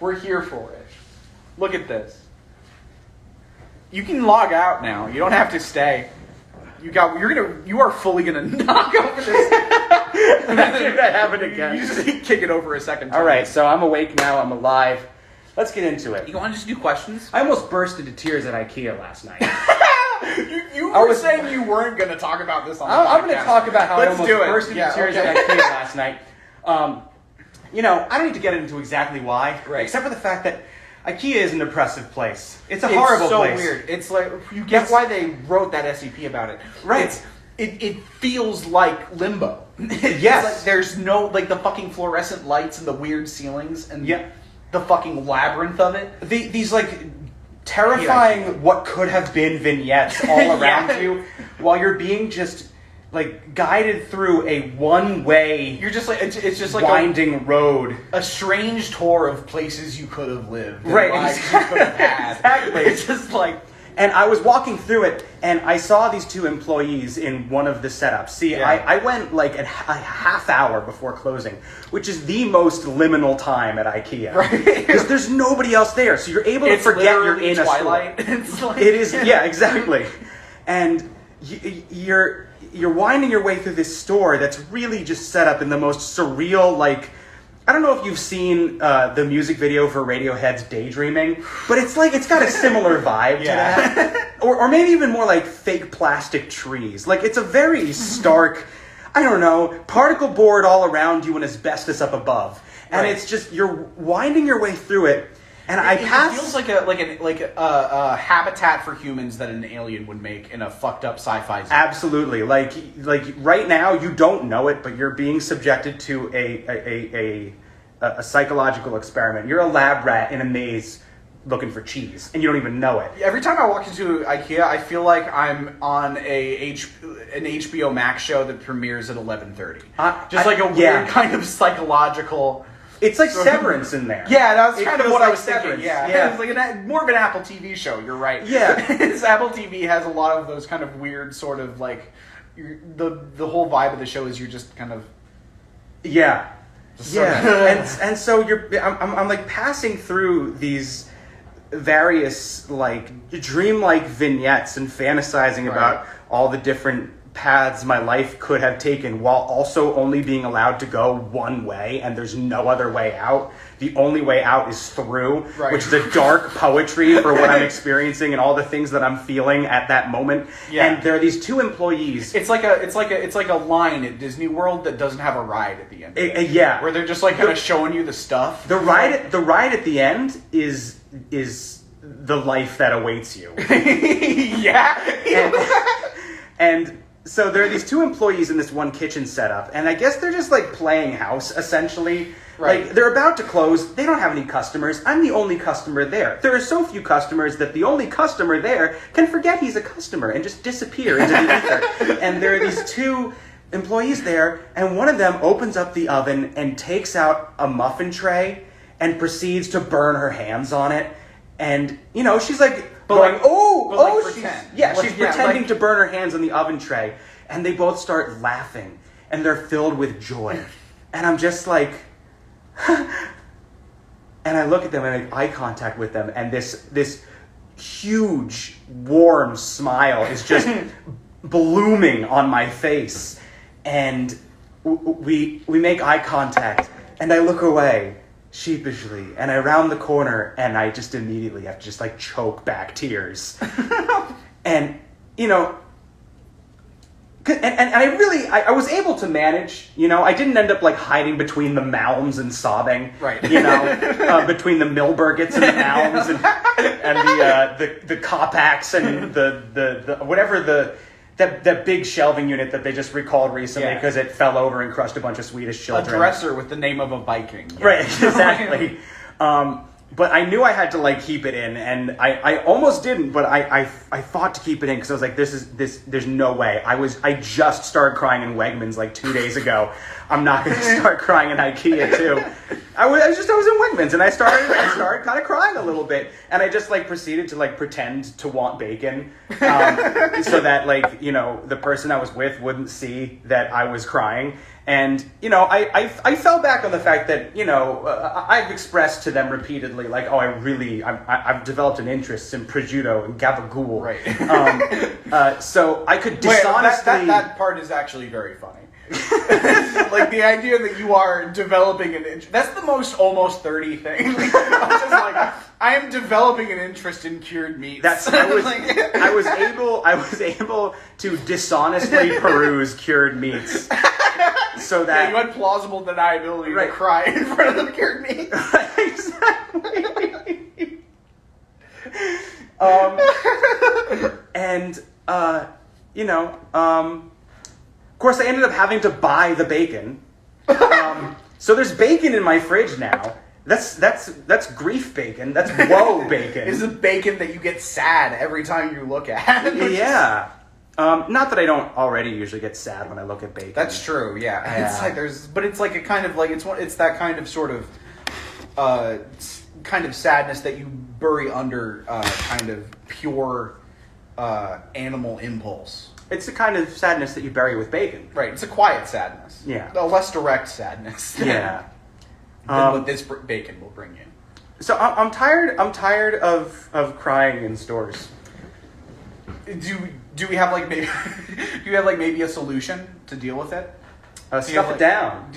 We're here for it. Look at this. You can log out now. You don't have to stay. You are fully gonna knock over this. That happened again. You just kick it over a second time. All right, so I'm awake now. I'm alive. Let's get into it. You want to just do questions? I almost burst into tears at IKEA last night. You were saying you weren't going to talk about this on the podcast. I'm going to talk about how I almost burst into tears okay. at IKEA last night. I don't need to get into exactly why, right. except for the fact that IKEA is an oppressive place. It's a horrible place. It's so weird. It's like, you get why they wrote that SCP about it. Right. It feels like limbo. Yes. Like there's no, like the fucking fluorescent lights and the weird ceilings and yeah. the fucking labyrinth of it. These like terrifying what could have been vignettes all around you while you're being just like guided through a one-way you're just like it's just like winding road, a strange tour of places you could have lived, right? Lives you could have had. Exactly. It's just like, and I was walking through it and I saw these two employees in one of the setups. See, yeah. I went like a half hour before closing, which is the most liminal time at IKEA, right? Because there's nobody else there, so you're able to forget you're in Twilight. a store. It's like, it is, yeah, exactly. And you're winding your way through this store that's really just set up in the most surreal, like, I don't know if you've seen the music video for Radiohead's Daydreaming, but it's like, it's got a similar vibe to that. Or maybe even more like fake plastic trees. Like, it's a very stark, I don't know, particle board all around you and asbestos up above. And right. it's just, you're winding your way through it. And it feels like a habitat for humans that an alien would make in a fucked up sci-fi zone. Absolutely. Like right now you don't know it, but you're being subjected to a psychological experiment. You're a lab rat in a maze looking for cheese, and you don't even know it. Every time I walk into IKEA, I feel like I'm on an HBO Max show that premieres at 11:30. Just like a weird kind of psychological. It's like Severance in there. Yeah, that was kind of what I was Severance. thinking. Yeah. It's like more of an Apple TV show. You're right. Yeah, Apple TV has a lot of those kind of weird sort of like the whole vibe of the show is you're just kind of and so I'm like passing through these various like dreamlike vignettes and fantasizing about all the different paths my life could have taken while also only being allowed to go one way, and there's no other way out. The only way out is through, which is a dark poetry for what I'm experiencing and all the things that I'm feeling at that moment. Yeah. And there are these two employees. It's like a line at Disney World that doesn't have a ride at the end. Where they're just like kind of showing you the stuff. The ride at the end is the life that awaits you. And so there are these two employees in this one kitchen setup, and I guess they're just like playing house, essentially. Right. Like, they're about to close. They don't have any customers. I'm the only customer there. There are so few customers that the only customer there can forget he's a customer and just disappear into the ether. And there are these two employees there, and one of them opens up the oven and takes out a muffin tray and proceeds to burn her hands on it. And, she's like, she's pretending to burn her hands on the oven tray. And they both start laughing, and they're filled with joy. And I'm just like, and I look at them and I make eye contact with them, and this huge, warm smile is just blooming on my face. And we make eye contact, and I look away sheepishly, and I round the corner, and I just immediately have to just like choke back tears. And and I was able to manage, I didn't end up like hiding between the Malms and sobbing, right? Between the Milbergets and the Malms and the Kopaks and the whatever that big shelving unit that they just recalled recently because it fell over and crushed a bunch of Swedish children. A dresser with the name of a Viking. Yeah. Right, exactly. But I knew I had to like keep it in, and I almost didn't, but I fought to keep it in because I was like, there's no way. I just started crying in Wegmans like 2 days ago. I'm not going to start crying in IKEA too. I was in Wegmans and I started kind of crying a little bit, and I just like proceeded to like pretend to want bacon, so that like, you know, the person I was with wouldn't see that I was crying. And, you know, I fell back on the fact that, you know, I've expressed to them repeatedly, like, oh, I've developed an interest in prosciutto and gabagool. Right. So I could dishonestly... Wait, that part is actually very funny. Like, the idea that you are developing an interest... That's the most almost 30 thing. I'm just like, I am developing an interest in cured meats. I was able to dishonestly peruse cured meats. So that you had plausible deniability to cry in front of the cured meat. Exactly. You know, of course, I ended up having to buy the bacon. So there's bacon in my fridge now. That's grief bacon. That's woe bacon. This is bacon that you get sad every time you look at. Yeah. Not that I don't already usually get sad when I look at bacon. That's true, yeah. It's like it's like a kind of like it's that kind of sort of kind of sadness that you bury under kind of pure animal impulse. It's the kind of sadness that you bury with bacon. Right, it's a quiet sadness. Yeah. A less direct sadness. Yeah. Than what this bacon will bring you. So I'm tired of crying in stores. Do we have like maybe maybe a solution to deal with it? Stuff it down.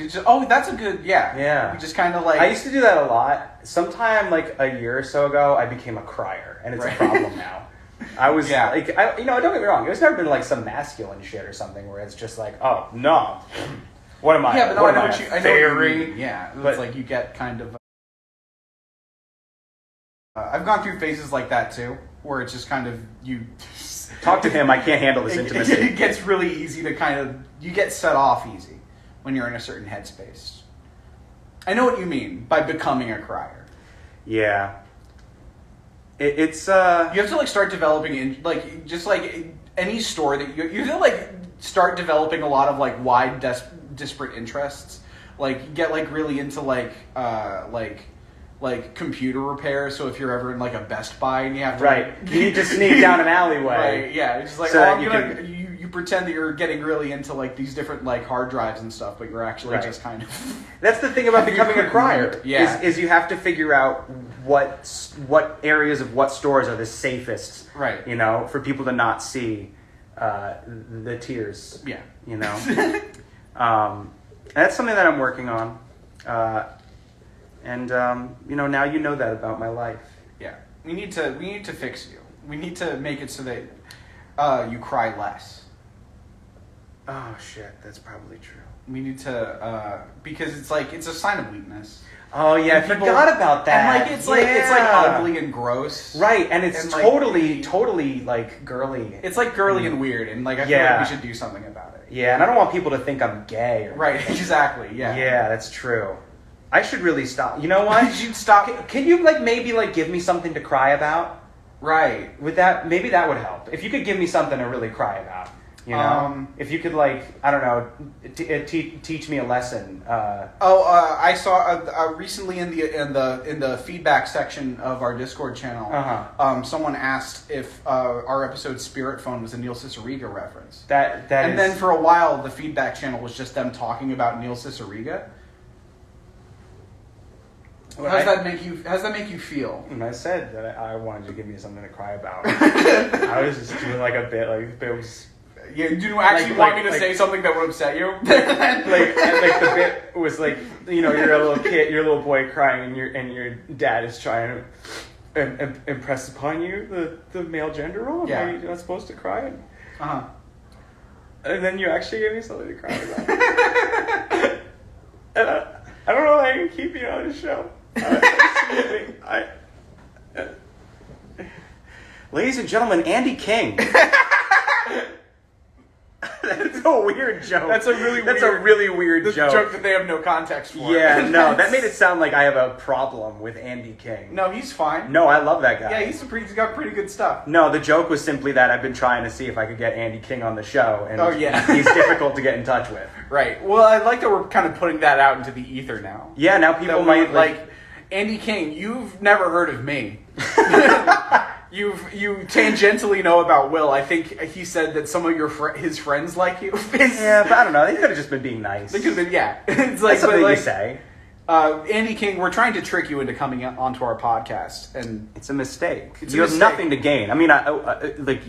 That's a good Yeah. We just kind of like I used to do that a lot. Sometime like a year or so ago, I became a crier, and it's a problem now. I was like, don't get me wrong. It's never been like some masculine shit or something where it's just like, oh no, what am I? Yeah, but no, I know what you fairy? mean. Yeah, but, it's like you get kind of. I've gone through phases like that too, where it's just kind of you. Talk to him. I can't handle this intimacy. It gets really easy to kind of you get set off easy when you're in a certain headspace. I know what you mean by becoming a crier. Yeah. It's you have to like start developing in like just like any store that you have to like start developing a lot of like wide disparate interests. Like you get like really into like computer repair. So if you're ever in like a Best Buy and you have to you need to sneak down an alleyway. Right, yeah. It's just like so you pretend that you're getting really into like these different like hard drives and stuff, but you're actually just kind of. That's the thing about becoming a crier. Yeah, is you have to figure out what areas of what stores are the safest. Right. You know, for people to not see the tears. Yeah. You know. That's something that I'm working on. And you know, now you know that about my life. Yeah, we need to fix you. We need to make it so that you cry less. Oh shit, that's probably true. We need to because it's a sign of weakness. Oh yeah, I forgot about that. And like it's like ugly and gross. Right, and it's totally like girly. It's like girly and weird, and like I feel like we should do something about it. Yeah, and I don't want people to think I'm gay. Right, exactly. Yeah. Yeah, that's true. I should really stop. You know what? You should stop. Can you like maybe like give me something to cry about? Right. With that, maybe that would help. If you could give me something to really cry about, you know. If you could like, I don't know, teach me a lesson. I saw recently in the feedback section of our Discord channel. Someone asked if our episode Spirit Phone was a Neil Cicerega reference. And then for a while, the feedback channel was just them talking about Neil Cicerega. How does that make you feel? And I said that I wanted you to give me something to cry about. I was just doing like a bit, like it was. Yeah, do you actually want me to say something that would upset you? like the bit was like, you know, you're a little kid, you're a little boy crying, and your dad is trying to impress upon you the male gender role. Yeah, you're not supposed to cry. And then you actually gave me something to cry about. And I don't know how I can keep you on the show. Ladies and gentlemen, Andy King. That's a weird joke. That's a really weird the joke. joke that they have no context for. Yeah, no, that made it sound like I have a problem with Andy King. No, he's fine. No, I love that guy. Yeah, he's got pretty good stuff. No, the joke was simply that I've been trying to see if I could get Andy King on the show, and he's difficult to get in touch with. Right. Well, I like that we're kind of putting that out into the ether now. Yeah, now people might like Andy King. You've never heard of me. You tangentially know about Will. I think he said that some of his friends like you. Yeah, but I don't know. They could have just been being nice. They could have been, yeah. It's like That's something you say. Andy King, we're trying to trick you into coming onto our podcast, and it's a mistake. You have nothing to gain. I mean, like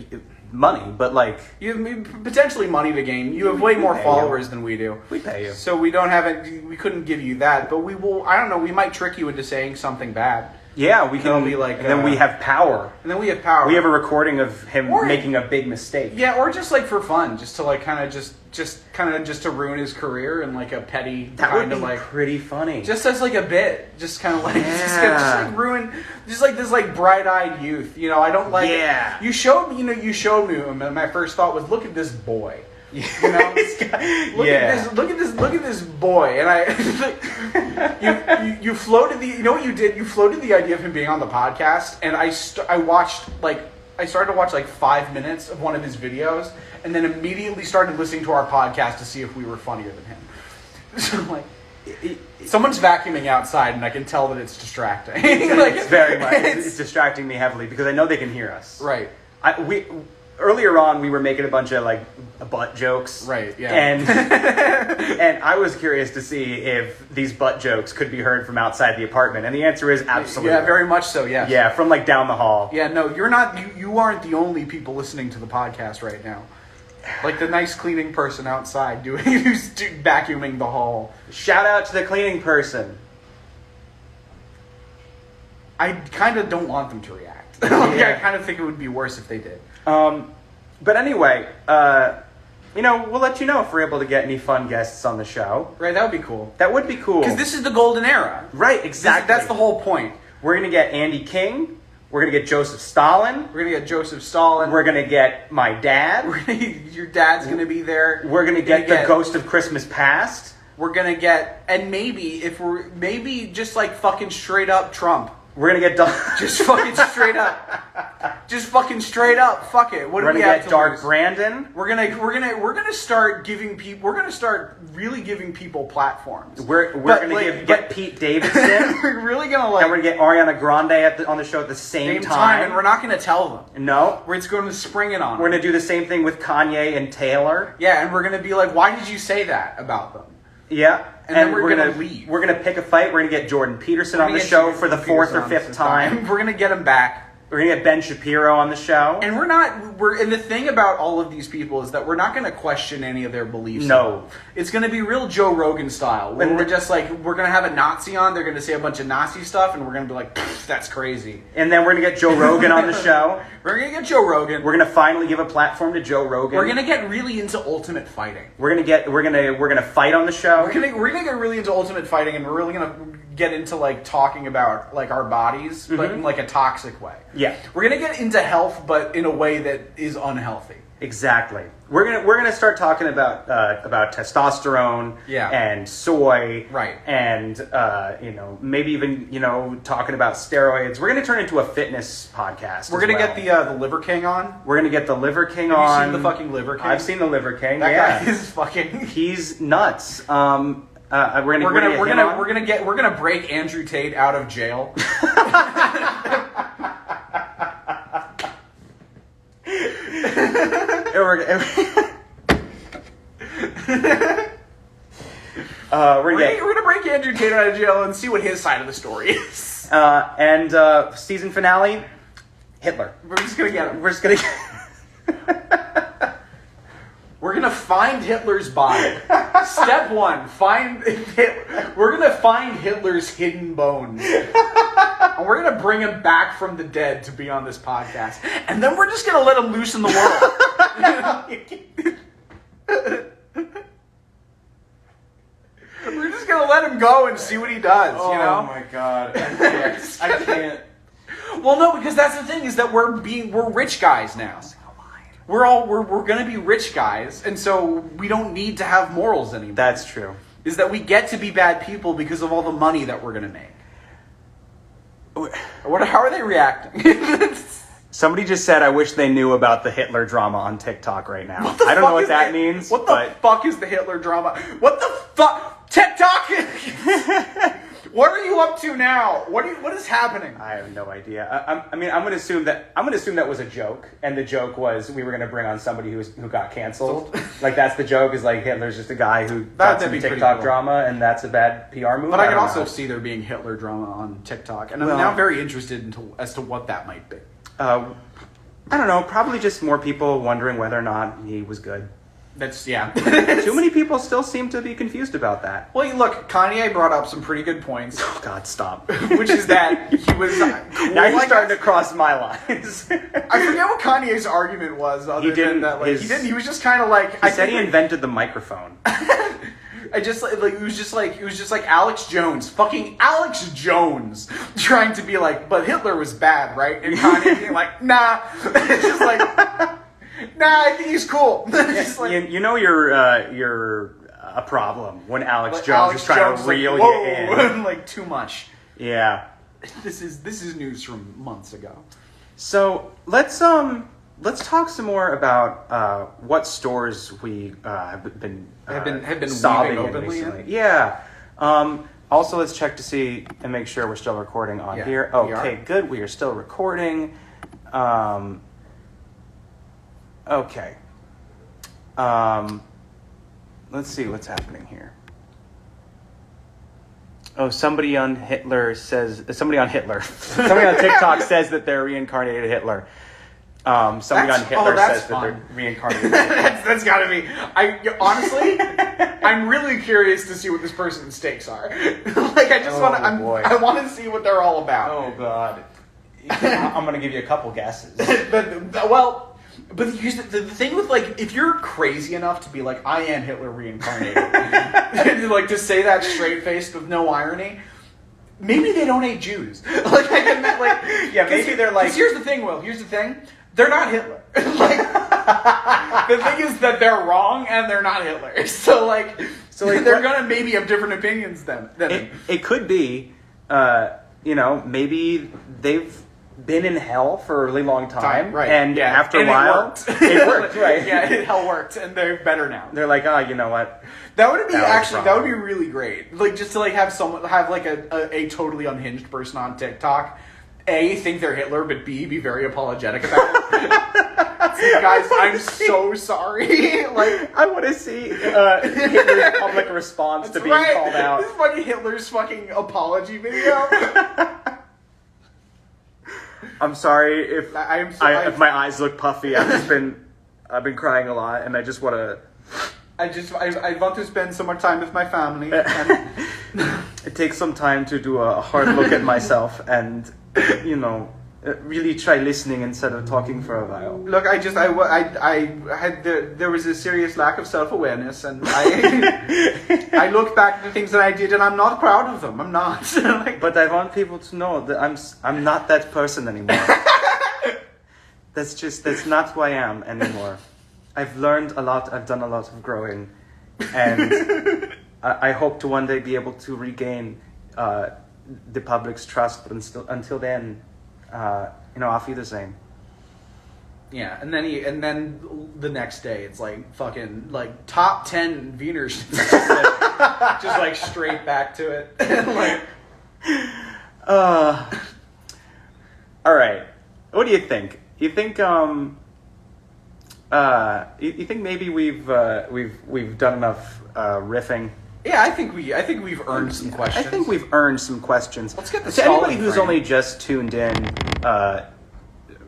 money, but like you have potentially money to gain. You have way more followers than we do. We pay you, so we don't have it. We couldn't give you that, but we will. I don't know. We might trick you into saying something bad. Yeah, we can be like, and then we have power. And then we have power. We have a recording of him making a big mistake. Yeah, or just like for fun, just to like kind of just to ruin his career and like a petty kind of like pretty funny. Just as like a bit, just kind of like just like ruin, just like this like bright-eyed youth. You know, I don't like. Yeah. You showed me him, and my first thought was, look at this boy. You know, look at this boy, and you floated the. You know what you did? You floated the idea of him being on the podcast, and I started to watch like 5 minutes of one of his videos, and then immediately started listening to our podcast to see if we were funnier than him. So I'm like, someone's vacuuming outside, and I can tell that it's distracting. It's very much. It's distracting me heavily because I know they can hear us. Right. Earlier on, we were making a bunch of like butt jokes, right? Yeah, and I was curious to see if these butt jokes could be heard from outside the apartment, and the answer is absolutely. Yeah, very much so. Yes. Yeah, from like down the hall. Yeah, no, you're not. You aren't the only people listening to the podcast right now. Like the nice cleaning person outside who's vacuuming the hall. Shout out to the cleaning person. I kind of don't want them to react. I kind of think it would be worse if they did. But anyway, we'll let you know if we're able to get any fun guests on the show. Right, that would be cool. That would be cool. Because this is the golden era. Right, exactly. That's the whole point. We're going to get Andy King. We're going to get Joseph Stalin. We're going to get Joseph Stalin. We're going to get my dad. Your dad's going to be there. We're going to get the Ghost of Christmas Past. We're going to get, and maybe just like fucking straight up Trump. We're gonna get just fucking straight up. Just fucking straight up. Fuck it. What do we have to We're gonna get Dark Brandon. We're gonna start giving people. We're gonna start really giving people platforms. We're gonna get Pete Davidson. We're really gonna and we're gonna get Ariana Grande on the show at the same time. And we're not gonna tell them. No. We're just going to spring it on. We're gonna do the same thing with Kanye and Taylor. Yeah, and we're gonna be like, why did you say that about them? Yeah. And then we're gonna leave. We're gonna pick a fight. We're gonna get Jordan Peterson on the show for the 4th or 5th time. We're gonna get him back. We're gonna get Ben Shapiro on the show. And and the thing about all of these people is that we're not gonna question any of their beliefs. No. It's gonna be real Joe Rogan style. Where we're just like, we're gonna have a Nazi on, they're gonna say a bunch of Nazi stuff, and we're gonna be like, that's crazy. And then we're gonna get Joe Rogan on the show. We're gonna get Joe Rogan. We're gonna finally give a platform to Joe Rogan. We're gonna get really into ultimate fighting. We're gonna fight on the show. We're gonna get really into ultimate fighting, and we're really gonna get into like talking about like our bodies, but in like a toxic way. Yeah. We're gonna get into health, but in a way that is unhealthy. Exactly. We're gonna start talking about testosterone, and soy, right, and maybe even talking about steroids. We're gonna turn into a fitness podcast. We're gonna get the Liver King on. We're gonna get the Liver King on. Have you seen the fucking Liver King? I've seen the Liver King. That guy is fucking. He's nuts. We're gonna break Andrew Tate out of jail. We're gonna break Andrew Tate out of jail and see what his side of the story is. And season finale, Hitler. We're just gonna get him. We're just gonna. We're gonna find Hitler's body. Step 1: we're gonna find Hitler's hidden bones, and we're gonna bring him back from the dead to be on this podcast, and then we're just gonna let him loose in the world. We're just gonna let him go and see what he does. Oh, you know? Oh my god, I can't. Well, no, because that's the thing is that we're rich guys now. we're gonna be rich guys, and so we don't need to have morals anymore. That's true. Is that we get to be bad people because of all the money that we're gonna make. How are they reacting? Somebody just said, I wish they knew about the Hitler drama on TikTok right now. I don't know what that means. What the fuck is the Hitler drama? What the fuck? TikTok? What are you up to now? What is happening? I have no idea. I'm going to assume that was a joke, and the joke was we were going to bring on somebody who got canceled. Like that's the joke, is like Hitler's just a guy who got some TikTok drama, and that's a bad PR move. But I can also see there being Hitler drama on TikTok, and I'm now very interested as to what that might be. I don't know. Probably just more people wondering whether or not he was good. Yeah. Too many people still seem to be confused about that. Well, look, Kanye brought up some pretty good points. Oh God, stop. Which is that he was cool. Now you're starting to cross my lines. I forget what Kanye's argument was. He didn't. He was just kind of like. He said he invented the microphone. It was just like Alex Jones, fucking Alex Jones, trying to be like, but Hitler was bad, right? And Kanye being like, nah. It's just like, nah, I think he's cool. Just like, you know you're a problem when Alex Jones is trying to reel you in. Like too much. Yeah. This is news from months ago. So let's talk some more about what stores we have been sobbing openly in. Yeah. Also, let's check to see and make sure we're still recording on here. Okay, good. We are still recording. Okay. Let's see what's happening here. Oh, somebody on somebody on TikTok says that they're reincarnated Hitler. Somebody on Hitler says that they're reincarnated. That's gotta be. Honestly, I'm really curious to see what this person's stakes are. Like, I want to see what they're all about. Oh God, I'm gonna give you a couple guesses. But here's the thing with, like, if you're crazy enough to be like, I am Hitler reincarnated, like to say that straight faced with no irony. Maybe they don't hate Jews. Maybe they're like. Here's the thing, Will. Here's the thing. They're not Hitler. Like, the thing is that they're wrong and they're not Hitler. So they're gonna maybe have different opinions than him. It could be, maybe they've been in hell for a really long time, right? And after a while, it worked, right? Yeah, hell worked, and they're better now. They're like, you know what? That would be really great. Like, just to have like a totally unhinged person on TikTok, A, think they're Hitler, but B, be very apologetic about it. Say, guys, I'm so sorry. Like, I want to see Hitler's public response to being called out. This is fucking Hitler's fucking apology video. I'm sorry if if my eyes look puffy. I've been crying a lot, and I just want to. I want to spend so much time with my family. It takes some time to do a hard look at myself, and really try listening instead of talking for a while. Look, there was a serious lack of self-awareness, and I look back at the things that I did, and I'm not proud of them. I'm not. But I want people to know that I'm not that person anymore. That's not who I am anymore. I've learned a lot. I've done a lot of growing, and I hope to one day be able to regain the public's trust. But until then, I'll feel the same. Yeah, and then the next day it's like fucking like top 10 Wiener Schnitzel, just like straight back to it. Like, all right. What do you think? You think you think maybe we've done enough riffing? Yeah, I think we've earned some questions. I think we've earned some questions. Let's get the to anybody who's only just tuned in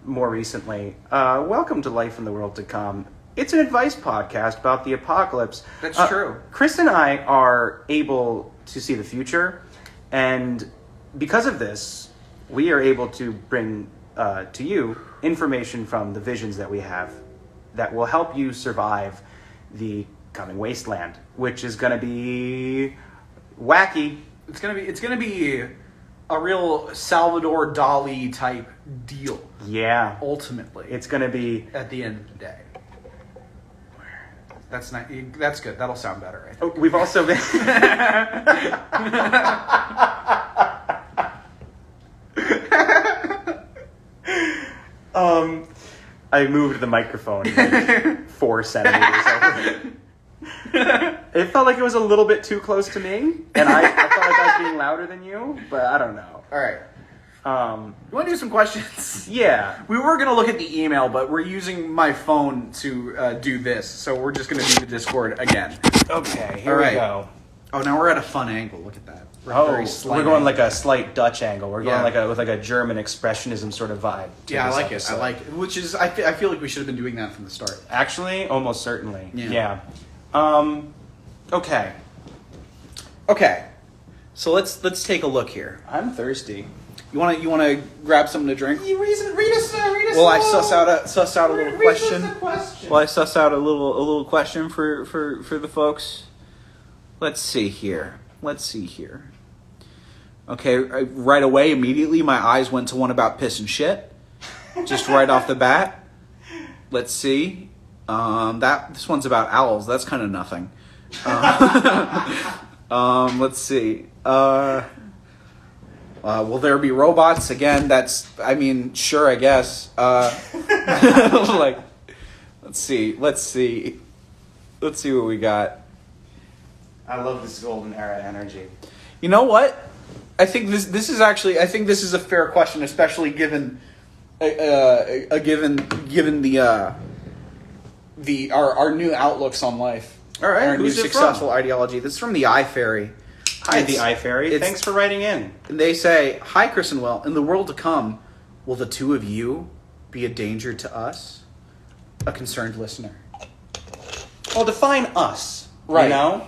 more recently. Welcome to Life in the World to Come. It's an advice podcast about the apocalypse. That's true. Chris and I are able to see the future, and because of this, we are able to bring to you information from the visions that we have that will help you survive the coming wasteland, which is going to be wacky. It's gonna be a real Salvador Dali type deal. Yeah. Ultimately, it's going to be at the end of the day. That's not. That's good. That'll sound better. I think. We've also been. I moved the microphone like 4 centimeters over. It felt like it was a little bit too close to me, and I felt like I was being louder than you, but I don't know. All right. You want to do some questions? Yeah. We were going to look at the email, but we're using my phone to do this, so we're just going to do the Discord again. Okay, here All right. we go. Oh, now we're at a fun angle. Look at that. We're going like a slight Dutch angle. We're going with like a German expressionism sort of vibe. Yeah, I like it. I like it. Which is, I feel like we should have been doing that from the start. Actually, almost certainly. Yeah. Okay. Okay. So let's take a look here. I'm thirsty. You want to grab something to drink? You read us. Well, I suss out a little question. Well, I suss out a little question for the folks. Let's see here. Okay, right away, immediately, my eyes went to one about piss and shit, just right off the bat. Let's see. This one's about owls. That's kind of nothing. Let's see. Will there be robots again? Sure, I guess. Like, let's see what we got. I love this golden era energy. You know what? I think this is a fair question, especially given our new outlooks on life. All right, our new who's it successful from? ideology. This is from the iFairy. Hi, the iFairy. Thanks for writing in. And they say, "Hi, Chris and Will. In the world to come, will the two of you be a danger to us?" A concerned listener. Well, define us. Right. You know?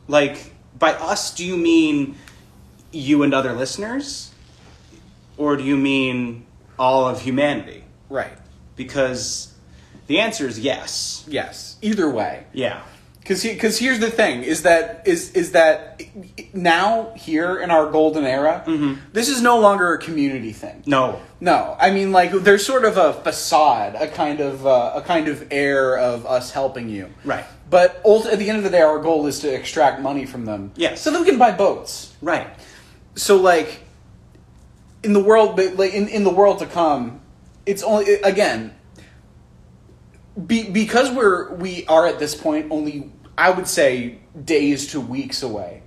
Like, by us, do you mean you and other listeners? Or do you mean all of humanity? Right. Because the answer is yes. Yes. Either way. Yeah. Because here's the thing, is that now, here in our golden era, this is no longer a community thing. No. I mean, like, there's sort of a facade, a kind of air of us helping you. Right. But at the end of the day, our goal is to extract money from them. Yes. So that we can buy boats. Right. So, like, in the world to come, it's only, again, because we are at this point only, I would say, days to weeks away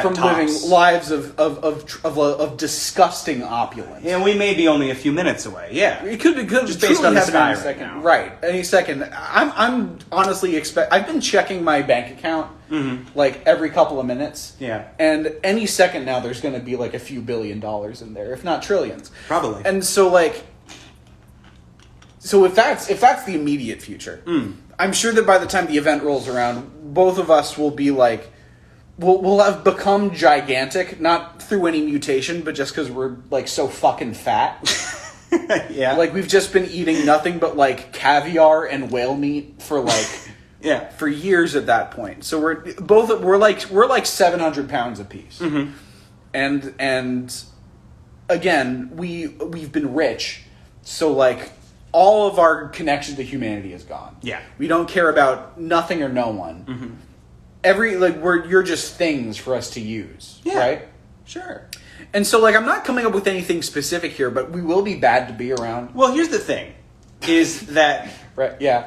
from tops. living lives of disgusting opulence. And we may be only a few minutes away. Yeah. It could just based on the sky any right second. now. Right, any second. I'm honestly I've been checking my bank account like every couple of minutes. Yeah. And any second now, there's going to be like a few $1 billion in there, if not trillions. Probably. And so like. So if that's the immediate future, I'm sure that by the time the event rolls around, both of us will be like, we'll have become gigantic, not through any mutation, but just because we're like so fucking fat. Yeah. Like we've just been eating nothing but like caviar and whale meat for like for years at that point. So we're like 700 pounds apiece. And again, we've been rich, so like. All of our connection to humanity is gone. Yeah. We don't care about nothing or no one. You're just things for us to use. Yeah. Right? Sure. And so, like, I'm not coming up with anything specific here, but we will be bad to be around. Well, here's the thing. Is that... Right, yeah.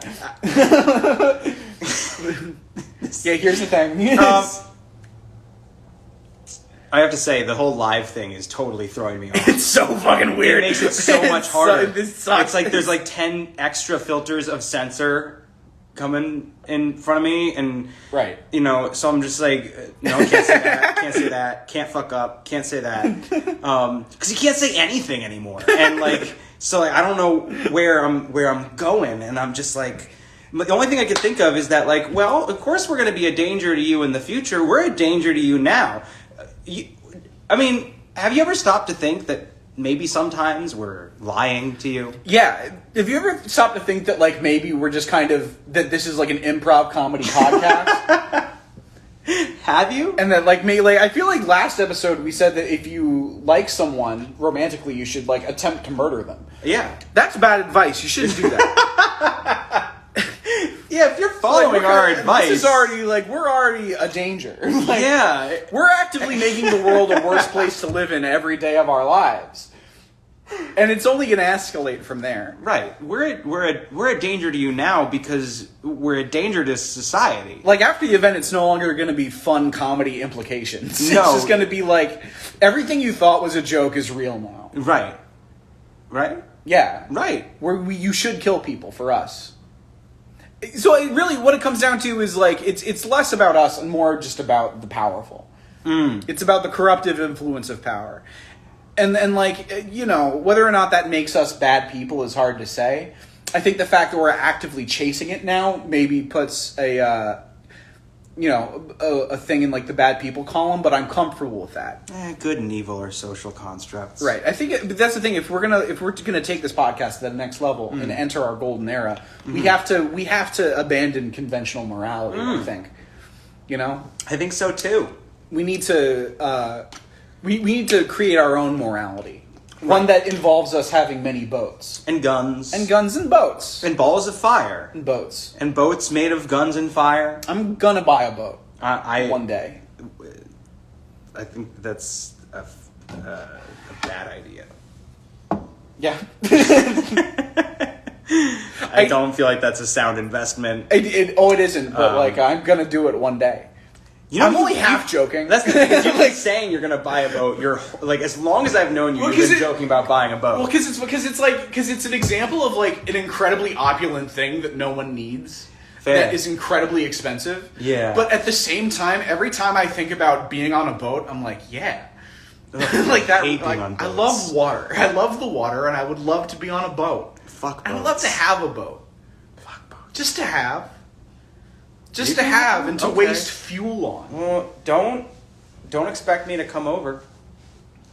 Yeah, here's the thing. I have to say, the whole live thing is totally throwing me off. It's so fucking weird. It makes it so much harder. This sucks. It's like there's like 10 extra filters of censor coming in front of me, and right, you know, so I'm just like, no, can't say that, can't say that, can't fuck up, can't say that, because you can't say anything anymore, and like, so like, I don't know where I'm going, and I'm just like. The only thing I can think of is that, like, well, of course we're going to be a danger to you in the future. We're a danger to you now. I mean, have you ever stopped to think that maybe sometimes we're lying to you? Yeah. Have you ever stopped to think that, like, maybe we're just kind of, that this is like an improv comedy podcast? Have you? And that, like, maybe, like, I feel like last episode we said that if you like someone romantically, you should, like, attempt to murder them. Yeah. That's bad advice. You shouldn't do that. Yeah, Yeah, if you're following our advice, this is already like we're already a danger. Like, yeah, we're actively making the world a worse place to live in every day of our lives, and it's only going to escalate from there. right. We're a danger to you now because we're a danger to society. Like, after the event, it's no longer going to be fun comedy implications. No. It's just going to be like, everything you thought was a joke is real now. Right. Right. Yeah. Right. You should kill people for us. So really, what it comes down to is, like, it's less about us and more just about the powerful. It's about the corruptive influence of power. And like, you know, whether or not that makes us bad people is hard to say. I think the fact that we're actively chasing it now maybe puts a thing in, like, the bad people column, but I'm comfortable with that. Good and evil are social constructs. Right. I think but that's the thing. If we're gonna take this podcast to the next level and enter our golden era, we have to abandon conventional morality. I think. You know, I think so too. we need to we need to create our own morality. One that involves us having many boats. And guns. And guns and boats. And balls of fire. And boats. And boats made of guns and fire. I'm gonna buy a boat. I one day. I think that's a bad idea. Yeah. I don't feel like that's a sound investment. It isn't, but like, I'm gonna do it one day. You know, I'm only half joking. That's the thing. Is you're like saying you're gonna buy a boat. You're like, as long as I've known you, you've been joking about buying a boat. Well, because it's an example of, like, an incredibly opulent thing that no one needs. Fair. That is incredibly expensive. Yeah. But at the same time, every time I think about being on a boat, I'm like, yeah. Like that. Hate being Like, on I boats. love water. I love the water, and I would love to be on a boat. Fuck boats. I'd love to have a boat. Fuck boats. Just to have. Just You to can- have and to okay. waste fuel on. Well, don't expect me to come over.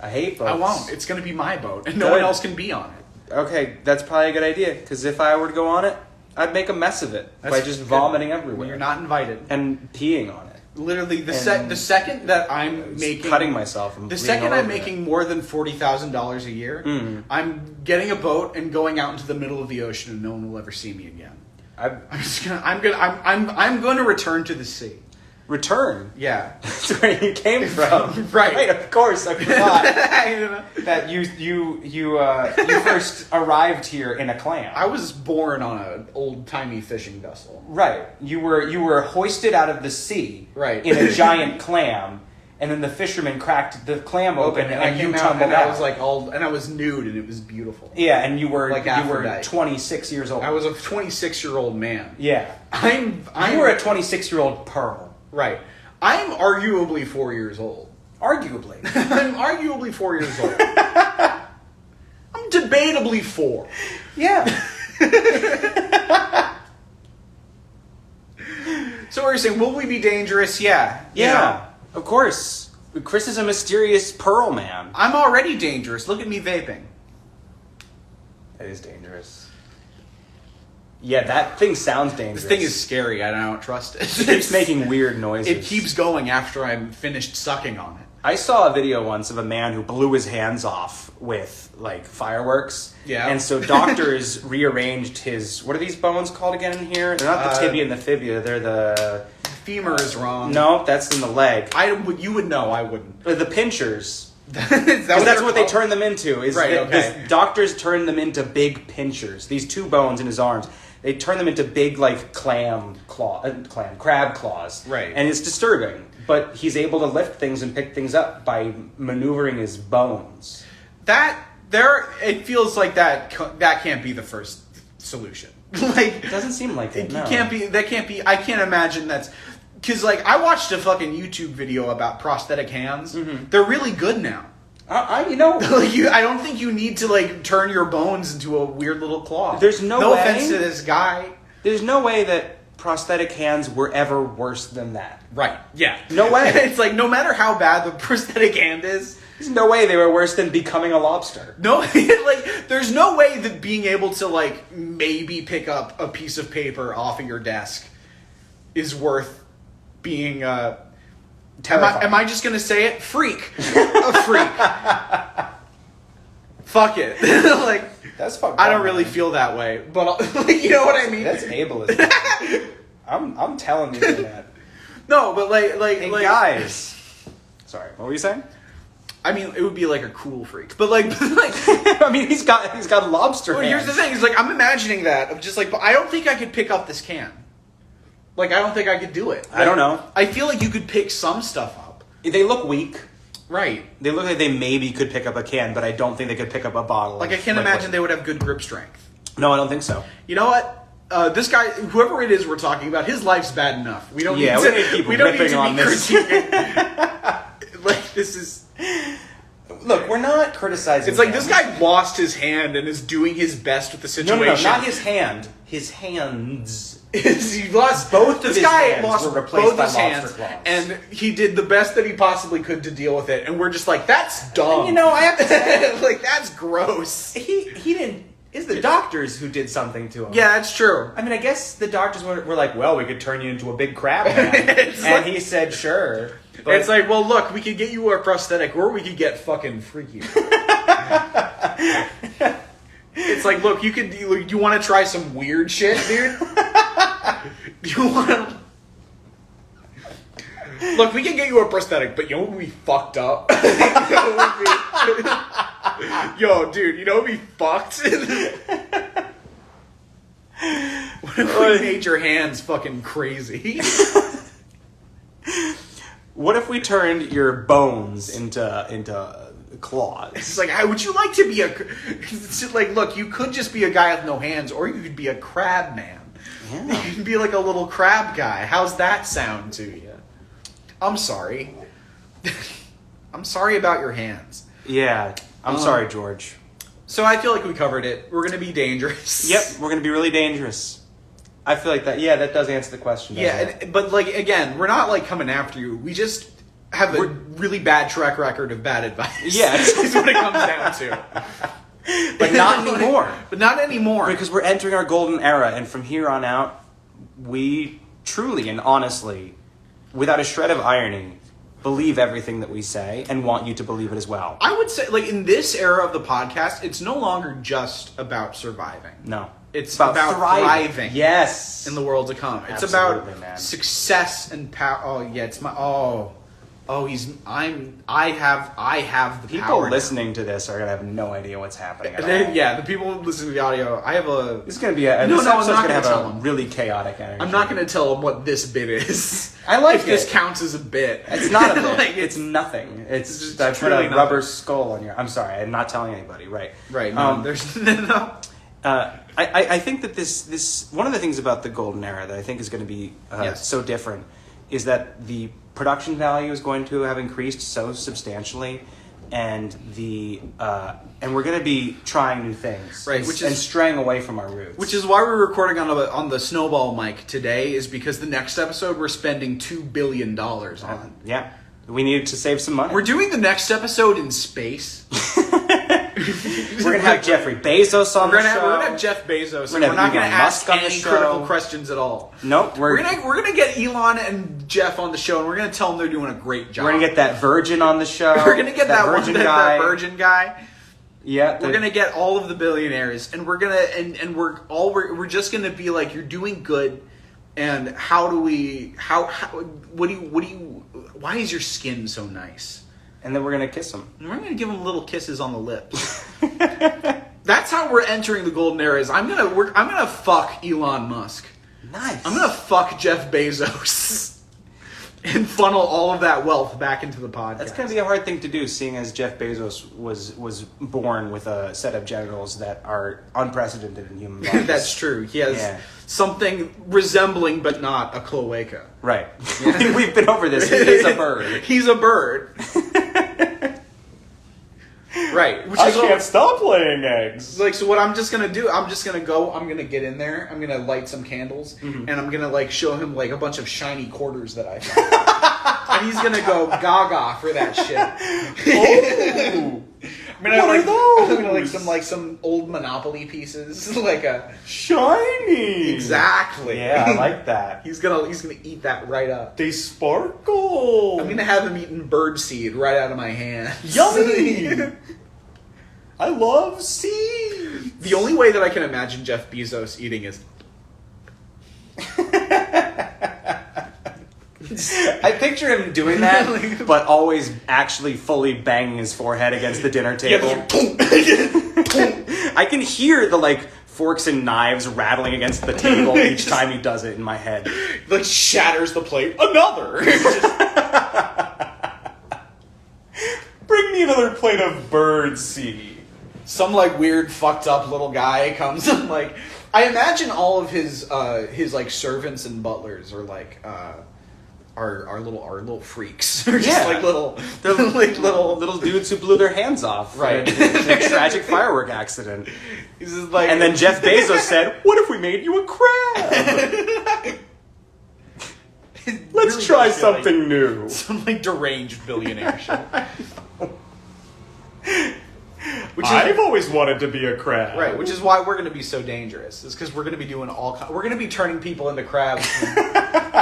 I hate boats. I won't. It's going to be my boat, and no Good. one else can be on it. Okay, that's probably a good idea. Because if I were to go on it, I'd make a mess of it by just good. vomiting everywhere. You're not invited. And peeing on it. Literally, the And second that I'm making cutting myself and the bleeding second all I'm over making more than $40,000 a year, I'm getting a boat and going out into the middle of the ocean, and no one will ever see me again. I'm going to return to the sea. Return. Yeah, That's where you came from. Right. Of course, I forgot I that you first arrived here in a clam. was born on an old timey fishing vessel. Right. You were hoisted out of the sea. Right. In a giant clam, and then the fisherman cracked the clam open, And I and you came out, tumbled and out. I was like and I was nude, and it was beautiful. Yeah, and you were Like Aphrodite. 26 years old. I was a 26-year-old man. Yeah. You You were a 26-year-old pearl. Right. I'm arguably 4 years old. Arguably. I'm arguably 4 years old. I'm debatably 4. Yeah. So are you saying, will we be dangerous? Yeah. You know, Yeah. Of course. Chris is a mysterious pearl man. I'm already dangerous. Look at me vaping. That is dangerous. Yeah, that thing sounds dangerous. This thing is scary. I don't trust it. It keeps making weird noises. It keeps going after I'm finished sucking on it. I saw a video once of a man who blew his hands off with, like, fireworks. Yeah. And so doctors rearranged his... What are these bones called again in here? They're not the tibia and the fibula. They're the... Femur is wrong. No, that's in the leg. You would know. I wouldn't. The pinchers. Because Because that's what they turn them into. Is Right, okay. Doctors turn them into big pinchers. These two bones in his arms. They turn them into big, like, crab claws. Right. And it's disturbing. But he's able to lift things and pick things up by maneuvering his bones. It feels like that can't be the first solution. Like, It doesn't seem like it, no. That can't be, I can't imagine that's, because, like, I watched a fucking YouTube video about prosthetic hands. Mm-hmm. They're really good now. You know... Like, I don't think you need to, like, turn your bones into a weird little claw. There's no No way. offense to this guy. There's no way that prosthetic hands were ever worse than that. Right, yeah. No way. It's like, no matter how bad the prosthetic hand is, There's no way they were worse than becoming a lobster. no, like, there's no way that being able to, like, maybe pick up a piece of paper off of your desk is worth being, Terrifying. Am I just gonna say it? Freak. A freak. Fuck it. Like, That's fucked I up, don't really man. feel that way, but, like, you know what I mean? That's ableism. I'm telling you that. No, but like Hey, guys. Sorry, what were you saying? I mean, it would be like a cool freak, but like I mean, he's got lobster well, hands. here's the thing: is like I'm imagining that of just like, but I don't think I could pick up this can. Like, I don't think I could do it. I don't know. I feel like you could pick some stuff up. They look weak. Right. They look like they maybe could pick up a can, but I don't think they could pick up a bottle. Like, I can't imagine they would have good grip strength. No, I don't think so. You know what? This guy, whoever it is we're talking about, his life's bad enough. We don't need to keep we don't need ripping to on be this. critiquing. Like, this is... Look, we're not criticizing. It's like him. this guy lost his hand and is doing his best with the situation. No, not his hand. His hands. He lost Both of this his guy hands lost were replaced both by his lobster hands, claws. and he did the best that he possibly could to deal with it. And we're just like, that's dumb. And you know, I have to say, like, that's gross. he didn't. It's the doctors who did something to him. Yeah, that's true. I mean, I guess the doctors were like, well, we could turn you into a big crab man. It's And like- he said, sure. But It's like, well, look, we could get you a prosthetic, or we could get fucking freaky. It's like, look, you want to try some weird shit, dude? You want to... Look, we can get you a prosthetic, but you know what would be fucked up? Yo, dude, you know what would be fucked? What if we made your hands fucking crazy? what if we turned your bones into claws? It's like, how would you like to be it's like, look, you could just be a guy with no hands, or you could be a crab man. Yeah. You can be like a little crab guy. How's that sound to you? I'm sorry. I'm sorry about your hands. Yeah. I'm sorry, George. So I feel like we covered it. We're going to be dangerous. Yep, we're going to be really dangerous. I feel like that. Yeah, that does answer the question. Yeah, but like, again, we're not like coming after you. We just have a really bad track record of bad advice. Yeah. That's what it comes down to. But not anymore. But not anymore. Because we're entering our golden era, and from here on out, we truly and honestly, without a shred of irony, believe everything that we say and want you to believe it as well. I would say, like, in this era of the podcast, it's no longer just about surviving. No. It's about thriving. Yes. In the world to come. It's Absolutely, about man. success and power. Oh, yeah, it's my... I have the People power now. listening to this are going to have no idea what's happening at all. Yeah, the people listening to the audio, I have a... This is going to be this I'm episode's not going to gonna tell have a them. really chaotic energy. I'm not going to tell them what this bit is. I like if this it. counts as a bit. It's not a bit. Like, it's nothing. It's just I put truly a rubber nothing. skull on your... I'm sorry, I'm not telling anybody. Right. Right, no, there's... No. I think that this one of the things about the golden era that I think is going to be Yes. so different is that the production value is going to have increased so substantially, and and we're going to be trying new things, Right, and straying away from our roots. Which is why we're recording on the Snowball mic today, is because the next episode we're spending $2 billion on. Yeah, we needed to save some money. We're doing the next episode in space. We're gonna have Jeffrey Bezos on the show. We're gonna have Jeff Bezos. We're And we're not gonna gonna have ask Musk on the any show. critical questions at all. Nope, We're gonna get Elon and Jeff on the show, and we're gonna tell them they're doing a great job. We're gonna get that virgin on the show. We're gonna get that virgin one, guy. that virgin guy. Yeah, We're gonna get all of the billionaires, and we're gonna and we're just gonna be like, you're doing good, and why is your skin so nice? and then we're gonna kiss him. And we're gonna give them little kisses on the lips. That's how we're entering the golden era. I'm gonna fuck Elon Musk. Nice. I'm gonna fuck Jeff Bezos and funnel all of that wealth back into the podcast. That's gonna be a hard thing to do, seeing as Jeff Bezos was born with a set of genitals that are unprecedented in human bodies. That's true. He has Yeah. something resembling but not a cloaca. Right. We've been over this. He is a bird. He's a bird. Right. Which is stop laying eggs. like, so what I'm just gonna do, I'm gonna get in there, I'm gonna light some candles, and I'm gonna like show him like a bunch of shiny quarters that I found. And he's gonna go gaga for that shit. Oh. I'm gonna What are those? I'm gonna like some old Monopoly pieces, like a Shiny. exactly. Yeah, I like that. He's gonna eat that right up. They sparkle. I'm gonna have him eating bird seed right out of my hand. Yummy. I love seeds. The only way that I can imagine Jeff Bezos eating is I picture him doing that, but always actually fully banging his forehead against the dinner table. I can hear the like forks and knives rattling against the table each time he does it in my head. Like shatters the plate. Another. Bring me another plate of bird seed. Some like weird fucked up little guy comes and like I imagine all of his like servants and butlers are like are little freaks. They're just like little they're like little dudes who blew their hands off right in a tragic firework accident. He's just like, and then Jeff Bezos said, "What if we made you a crab? Let's really try like something new." Some like deranged billionaire shit. I've always wanted to be a crab. Right, which is why we're going to be so dangerous. Is because we're going to be doing we're going to be turning people into crabs, and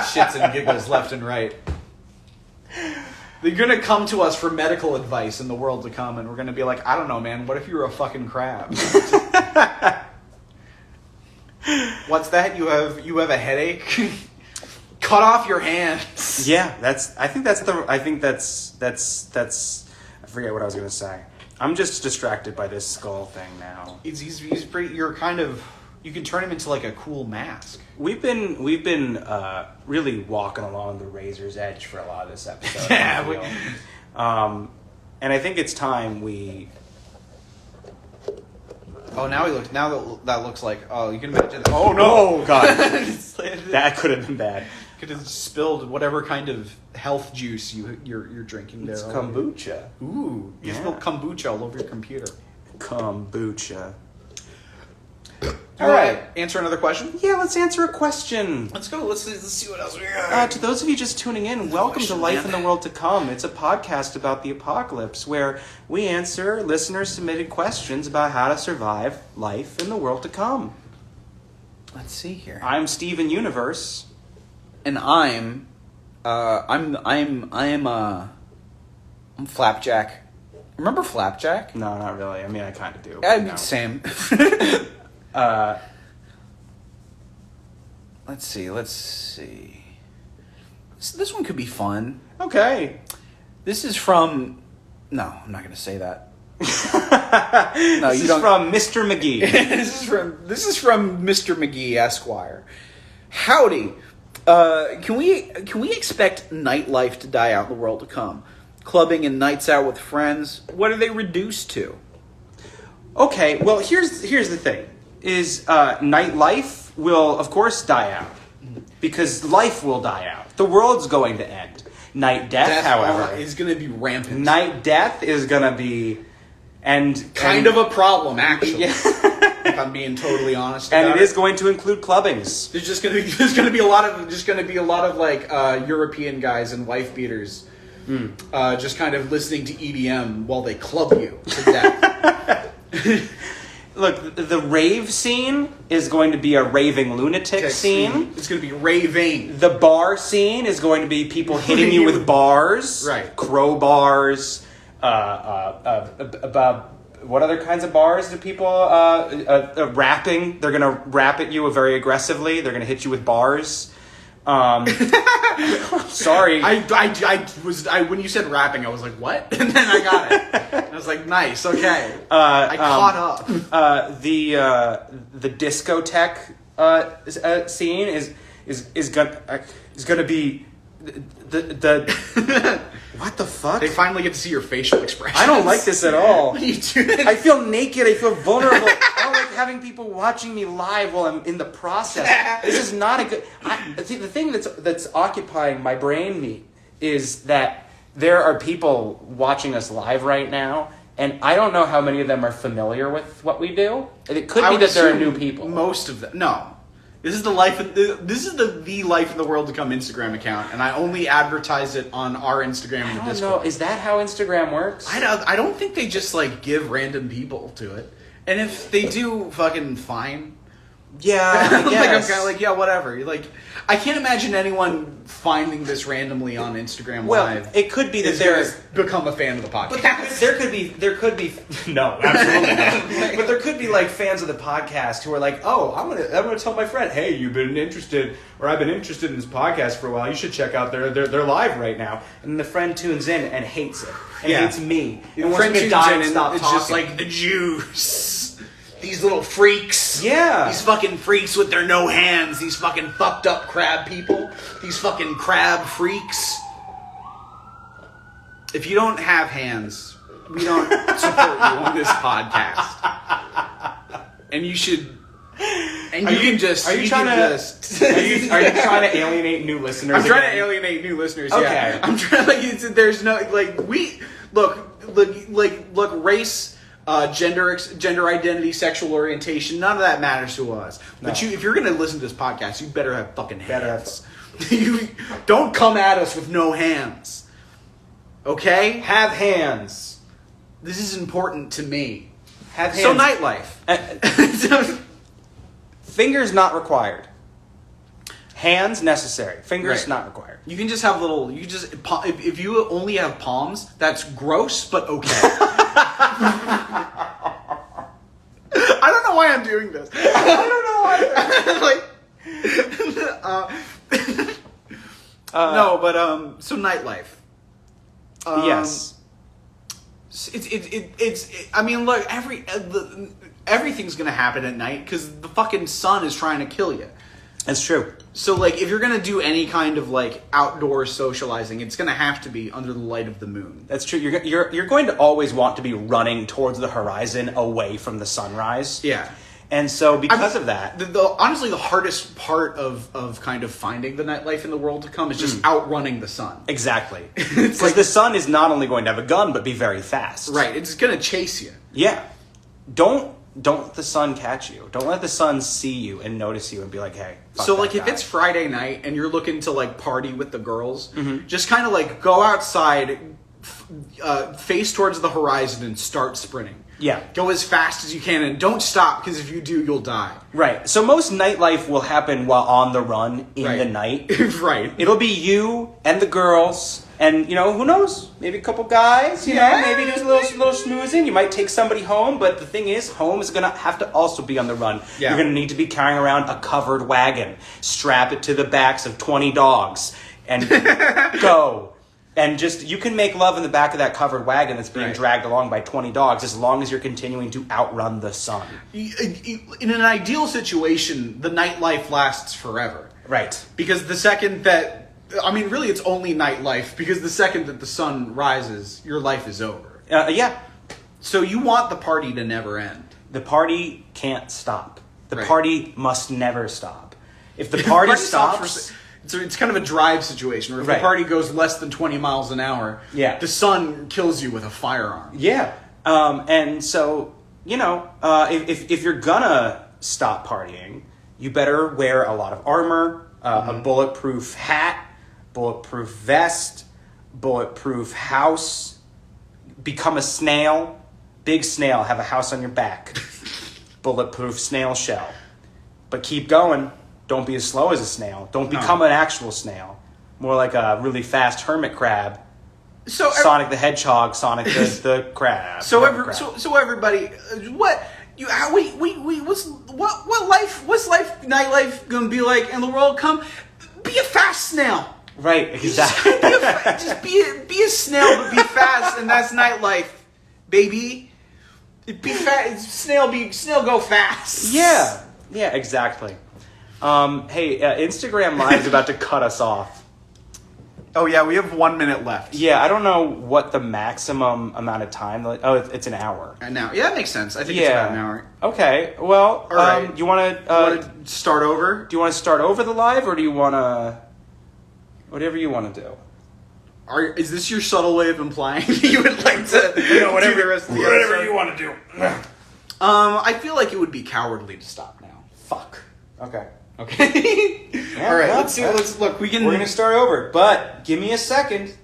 shits and giggles left and right. They're going to come to us for medical advice in the world to come, and we're going to be like, I don't know, man. What if you were a fucking crab? What's that? You have a headache? Cut off your hands. Yeah, I forget what I was going to say. I'm just distracted by this skull thing now. He's pretty. You can turn him into like a cool mask. We've been really walking along the razor's edge for a lot of this episode. Yeah, and I think it's time we. Oh, now that looks like. Oh, you can imagine. Oh no! Oh god, that could have been bad. Could have spilled whatever kind of health juice you're drinking there. It's kombucha. Ooh, you spilled kombucha all over your computer. Kombucha. All right, answer another question. Yeah, let's answer a question. Let's go. Let's see what else we got. To those of you just tuning in, welcome to Life in the World to Come. It's a podcast about the apocalypse where we answer listener-submitted questions about how to survive life in the world to come. Let's see here. I'm Steven Universe. And I'm Flapjack. Remember Flapjack? No, not really. I mean, I kind of do. No. Same. Let's see. This one could be fun. Okay. This is from. No, I'm not going to say that. No, this is from Mr. McGee. This is from Mr. McGee Esquire. Howdy. Can we expect nightlife to die out in the world to come? Clubbing and nights out with friends, what are they reduced to? Okay, well, here's the thing. Is nightlife will, of course, die out. Because life will die out. The world's going to end. Night death, however, is going to be rampant. Night death is going to be... kind of a problem, actually. Yeah. If I'm being totally honest about it. And it is going to include clubbings. There's going to be a lot of like European guys and wife beaters just kind of listening to EDM while they club you to death. Look, the rave scene is going to be a raving lunatic scene. It's going to be raving. The bar scene is going to be people hitting you with bars. Right. Crowbars. What other kinds of bars do people rapping? They're gonna rap at you very aggressively. They're gonna hit you with bars. Sorry, I when you said rapping, I was like, what? And then I got it. I was like, nice, okay. I caught up. The discotheque scene is gonna be the what the fuck? They finally get to see your facial expressions. I don't like this at all. What are you doing? I feel naked. I feel vulnerable. I don't like having people watching me live while I'm in the process. This is not a good... the thing that's occupying my brain meat is that there are people watching us live right now, and I don't know how many of them are familiar with what we do. It could be that there are new people. Most of them. No. This is the life in the world to come Instagram account, and I only advertise it on our Instagram and the Discord. I don't know. Is that how Instagram works? I don't think they just like give random people to it, and if they do, fucking fine. Yeah, I guess. Like I'm kind of like, yeah, whatever. Like, I can't imagine anyone finding this randomly on Instagram Live. It could be that they're become a fan of the podcast. But there could be no, absolutely not. But there could be be like fans of the podcast who are like, oh, I'm gonna tell my friend, hey, I've been interested in this podcast for a while. You should check out they're live right now. And the friend tunes in and hates it. And hates me. And wants me to die and stop it's talking. just like the Jews. These little freaks. Yeah. These fucking freaks with their no hands. These fucking fucked up crab people. These fucking crab freaks. If you don't have hands, we don't support you on this podcast. And you should. And you can just. Are you trying to alienate new listeners? I'm trying to alienate new listeners. Okay. Yeah. I'm trying there's no look race, gender identity, sexual orientation. None of that matters to us. No. But if you're gonna listen to this podcast, you better have fucking hands. Better have. You don't come at us with no hands. Okay? Have hands. This is important to me. Have hands. So nightlife. Fingers not required. Hands necessary. Fingers Right. not required. You can just have little. You can just if you only have palms, that's gross, but okay. I don't know why I'm doing this. I don't know why. No, but so nightlife. Yes. I mean, look, everything's gonna happen at night because the fucking sun is trying to kill you. That's true. So, like, if you're gonna do any kind of like outdoor socializing, it's gonna have to be under the light of the moon. That's true. You're going to always want to be running towards the horizon away from the sunrise. Yeah. And so because of that... honestly, the hardest part of kind of finding the nightlife in the world to come is just outrunning the sun. Exactly. Because the sun is not only going to have a gun, but be very fast. Right. It's going to chase you. Yeah. Don't let the sun catch you. Don't let the sun see you and notice you and be like, hey, fuck So, that like, if guy. it's Friday night and you're looking to, like, party with the girls, just kind of, like, go outside, face towards the horizon and start sprinting. Yeah. Go as fast as you can and don't stop because if you do, you'll die. Right. So most nightlife will happen while on the run in Right. the night. Right. It'll be you and the girls and, you know, who knows? Maybe a couple guys, you know, maybe there's a little snoozing. You might take somebody home, but the thing is, home is going to have to also be on the run. Yeah. You're going to need to be carrying around a covered wagon, strap it to the backs of 20 dogs, and go. And just, you can make love in the back of that covered wagon that's being dragged along by 20 dogs as long as you're continuing to outrun the sun. In an ideal situation, the nightlife lasts forever. Right. Because the second that, I mean, really it's only nightlife, because the second that the sun rises, your life is over. Yeah. So you want the party to never end. The party can't stop. The Right. party must never stop. If the party stops... So it's kind of a drive situation where if Right. the party goes less than 20 miles an hour, Yeah. the sun kills you with a firearm. Yeah. And so, you know, if you're gonna stop partying, you better wear a lot of armor, a bulletproof hat, bulletproof vest, bulletproof house, become a snail, big snail, have a house on your back, bulletproof snail shell. But keep going. Don't be as slow as a snail. Don't become an actual snail. More like a really fast hermit crab. So Sonic the Hedgehog, Sonic the crab. So crab. everybody, what's life nightlife gonna be like in the world? Be a fast snail. Right, exactly. Just be a snail, but be fast, and that's nightlife, baby. Be fast, snail go fast. Yeah, exactly. Hey, Instagram Live is about to cut us off. Oh yeah, we have 1 minute left. Yeah, I don't know what the maximum amount of time. Oh, it's an hour. And now, yeah, that makes sense. I think it's about an hour. Okay. Well, all right. You want to start over? Do you want to start over the live, or do you want to? Whatever you want to do. Is this your subtle way of implying you would like to, whatever, do the rest of the whatever episode? you want to do? I feel like it would be cowardly to stop now. Fuck. Okay. All right. Let's see. Look. We're gonna start over, but give me a second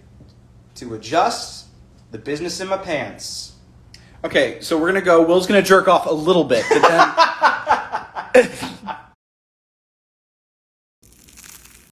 to adjust the business in my pants. Okay. So we're gonna go. Will's gonna jerk off a little bit, but then.